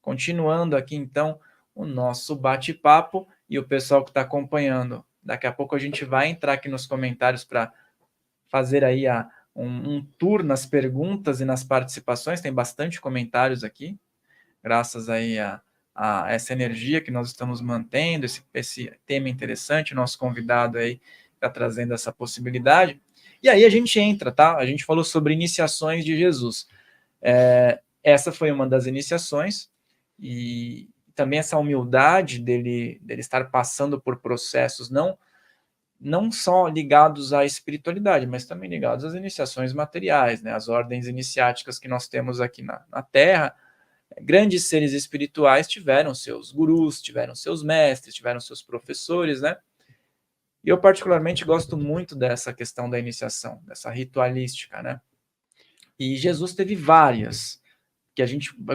Continuando aqui, então, o nosso bate-papo e o pessoal que está acompanhando. Daqui a pouco a gente vai entrar aqui nos comentários para fazer aí um tour nas perguntas e nas participações. Tem bastante comentários aqui, graças aí a essa energia que nós estamos mantendo, esse tema interessante, o nosso convidado aí está trazendo essa possibilidade. E aí a gente entra, tá? A gente falou sobre iniciações de Jesus. Essa foi uma das iniciações, e também essa humildade dele estar passando por processos não só ligados à espiritualidade, mas também ligados às iniciações materiais, né? As ordens iniciáticas que nós temos aqui na Terra. Grandes seres espirituais tiveram seus gurus, tiveram seus mestres, tiveram seus professores, né? E eu particularmente gosto muito dessa questão da iniciação, dessa ritualística, né? E Jesus teve várias,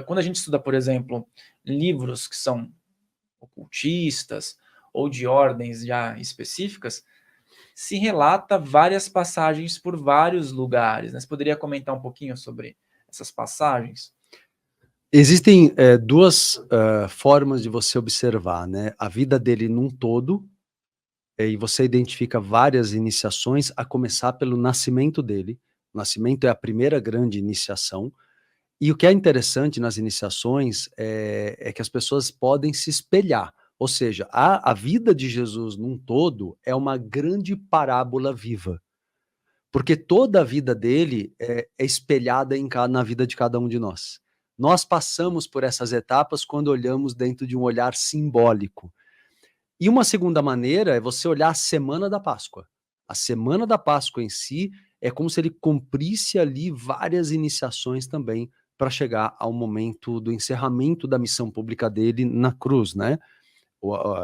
quando a gente estuda, por exemplo, livros que são ocultistas ou de ordens já específicas, se relata várias passagens por vários lugares, né? Você poderia comentar um pouquinho sobre essas passagens? Existem duas formas de você observar, né? A vida dele num todo, e você identifica várias iniciações, a começar pelo nascimento dele. O nascimento é a primeira grande iniciação. E o que é interessante nas iniciações é que as pessoas podem se espelhar. Ou seja, a vida de Jesus num todo é uma grande parábola viva. Porque toda a vida dele é espelhada na vida de cada um de nós. Nós passamos por essas etapas quando olhamos dentro de um olhar simbólico. E uma segunda maneira é você olhar a Semana da Páscoa. A Semana da Páscoa em si é como se ele cumprisse ali várias iniciações também para chegar ao momento do encerramento da missão pública dele na cruz, né?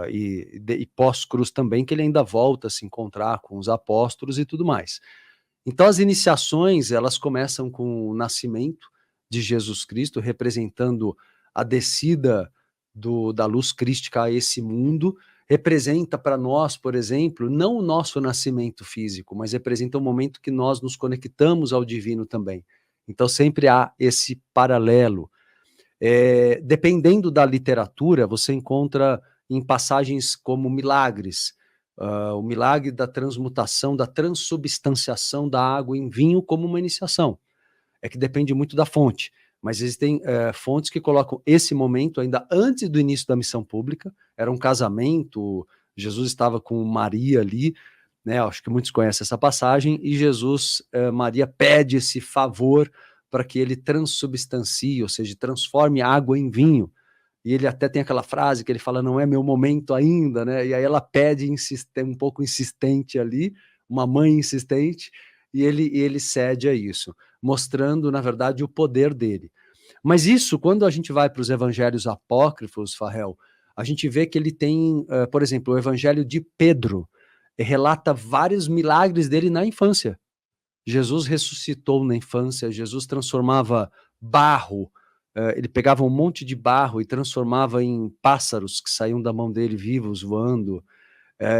E pós-cruz também, que ele ainda volta a se encontrar com os apóstolos e tudo mais. Então as iniciações, elas começam com o nascimento de Jesus Cristo, representando a descida da luz crística a esse mundo. Representa para nós, por exemplo, não o nosso nascimento físico, mas representa o momento que nós nos conectamos ao divino também. Então sempre há esse paralelo. Dependendo da literatura, você encontra em passagens como milagres, o milagre da transmutação, da transubstanciação da água em vinho como uma iniciação. É que depende muito da fonte, mas existem fontes que colocam esse momento ainda antes do início da missão pública. Era um casamento, Jesus estava com Maria ali, né? Acho que muitos conhecem essa passagem, e Maria pede esse favor para que ele transubstancie, ou seja, transforme água em vinho. E ele até tem aquela frase que ele fala, não é meu momento ainda, né? E aí ela pede um pouco insistente ali, uma mãe insistente, e ele cede a isso, mostrando, na verdade, o poder dele. Mas isso, quando a gente vai para os evangelhos apócrifos, Farrell, a gente vê que ele tem, por exemplo, o evangelho de Pedro, relata vários milagres dele na infância. Jesus ressuscitou na infância, Jesus transformava barro, ele pegava um monte de barro e transformava em pássaros que saíam da mão dele vivos, voando.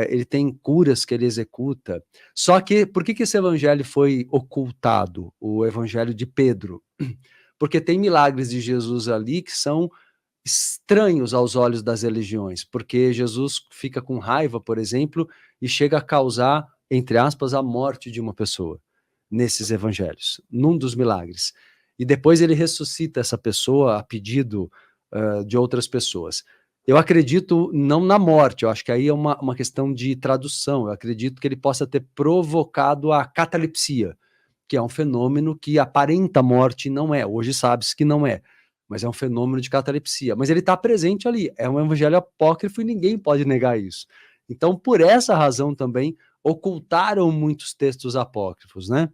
Ele tem curas que ele executa. Só que, por que esse evangelho foi ocultado, o evangelho de Pedro? Porque tem milagres de Jesus ali que são estranhos aos olhos das religiões, porque Jesus fica com raiva, por exemplo, e chega a causar, entre aspas, a morte de uma pessoa nesses evangelhos, num dos milagres. E depois ele ressuscita essa pessoa a pedido de outras pessoas. Eu acredito não na morte, eu acho que aí é uma questão de tradução. Eu acredito que ele possa ter provocado a catalepsia, que é um fenômeno que aparenta morte e não é. Hoje sabe-se que não é, mas é um fenômeno de catalepsia. Mas ele está presente ali, é um evangelho apócrifo e ninguém pode negar isso. Então, por essa razão também, ocultaram muitos textos apócrifos, né?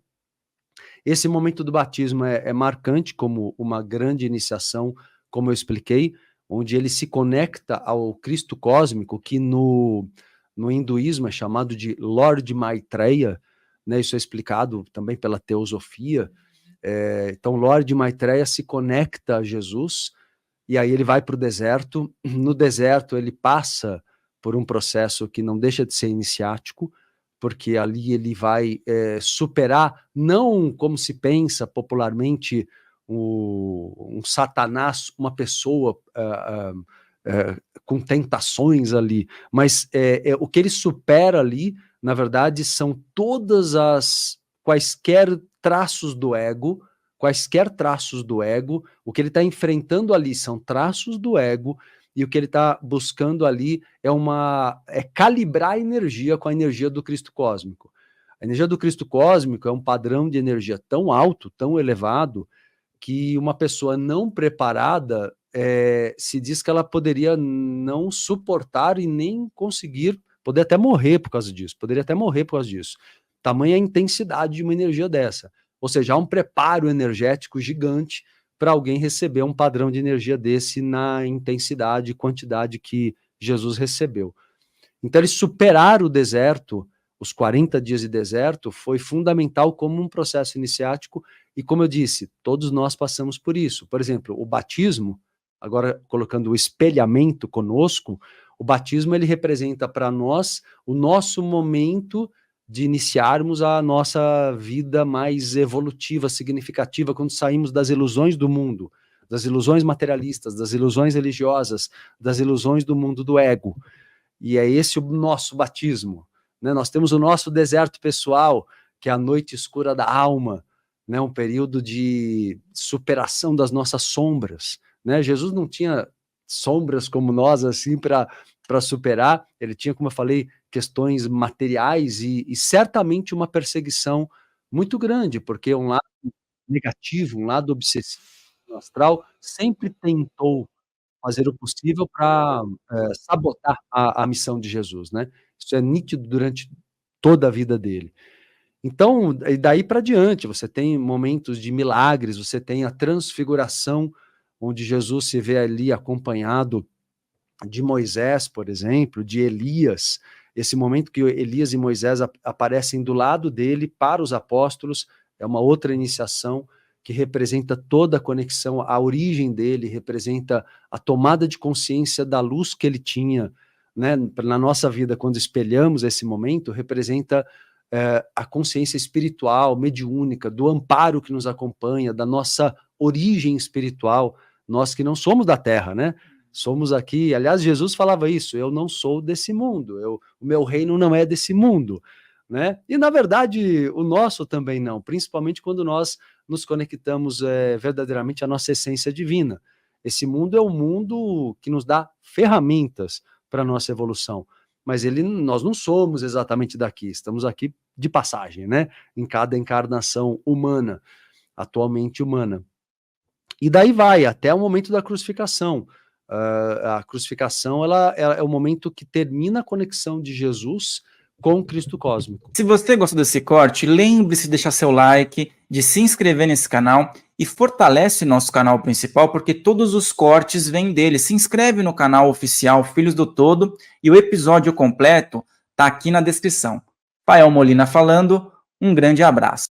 Esse momento do batismo é marcante como uma grande iniciação, como eu expliquei, onde ele se conecta ao Cristo cósmico, que no hinduísmo é chamado de Lord Maitreya, né? Isso é explicado também pela teosofia. Então, Lord Maitreya se conecta a Jesus, e aí ele vai para o deserto. No deserto, ele passa por um processo que não deixa de ser iniciático, porque ali ele vai superar, não como se pensa popularmente, um Satanás, uma pessoa com tentações ali, mas o que ele supera ali, na verdade, são todas as quaisquer traços do ego, o que ele está enfrentando ali são traços do ego, e o que ele está buscando ali é calibrar a energia com a energia do Cristo cósmico. A energia do Cristo cósmico é um padrão de energia tão alto, tão elevado, que uma pessoa não preparada se diz que ela poderia não suportar e nem conseguir, poder até morrer por causa disso, Tamanha a intensidade de uma energia dessa. Ou seja, há um preparo energético gigante para alguém receber um padrão de energia desse na intensidade e quantidade que Jesus recebeu. Então, ele superar o deserto, os 40 dias de deserto, foi fundamental como um processo iniciático, e como eu disse, todos nós passamos por isso. Por exemplo, o batismo, agora colocando o espelhamento conosco, o batismo ele representa para nós o nosso momento de iniciarmos a nossa vida mais evolutiva, significativa, quando saímos das ilusões do mundo, das ilusões materialistas, das ilusões religiosas, das ilusões do mundo do ego. E é esse o nosso batismo, né? Nós temos o nosso deserto pessoal, que é a noite escura da alma, né? Um período de superação das nossas sombras, né? Jesus não tinha sombras como nós, assim, para superar. Ele tinha, como eu falei, questões materiais e certamente uma perseguição muito grande, porque um lado negativo, um lado obsessivo, astral, sempre tentou fazer o possível para sabotar a missão de Jesus, né? Isso é nítido durante toda a vida dele. Então, e daí para diante, você tem momentos de milagres, você tem a transfiguração, onde Jesus se vê ali acompanhado de Moisés, por exemplo, de Elias, esse momento que Elias e Moisés aparecem do lado dele para os apóstolos, é uma outra iniciação que representa toda a conexão, a origem dele, representa a tomada de consciência da luz que ele tinha, né, na nossa vida, quando espelhamos esse momento, representa a consciência espiritual, mediúnica, do amparo que nos acompanha, da nossa origem espiritual, nós que não somos da Terra, né? Somos aqui, aliás, Jesus falava isso, eu não sou desse mundo, o meu reino não é desse mundo, né? E, na verdade, o nosso também não, principalmente quando nós nos conectamos verdadeiramente à nossa essência divina. Esse mundo é um mundo que nos dá ferramentas para a nossa evolução, mas nós não somos exatamente daqui, estamos aqui de passagem, né? Em cada encarnação humana, atualmente humana. E daí vai, até o momento da crucificação. A crucificação ela é o momento que termina a conexão de Jesus com Cristo cósmico. Se você gostou desse corte, lembre-se de deixar seu like, de se inscrever nesse canal e fortalece nosso canal principal, porque todos os cortes vêm dele. Se inscreve no canal oficial Filhos do Todo e o episódio completo está aqui na descrição. Pael Molina falando, um grande abraço.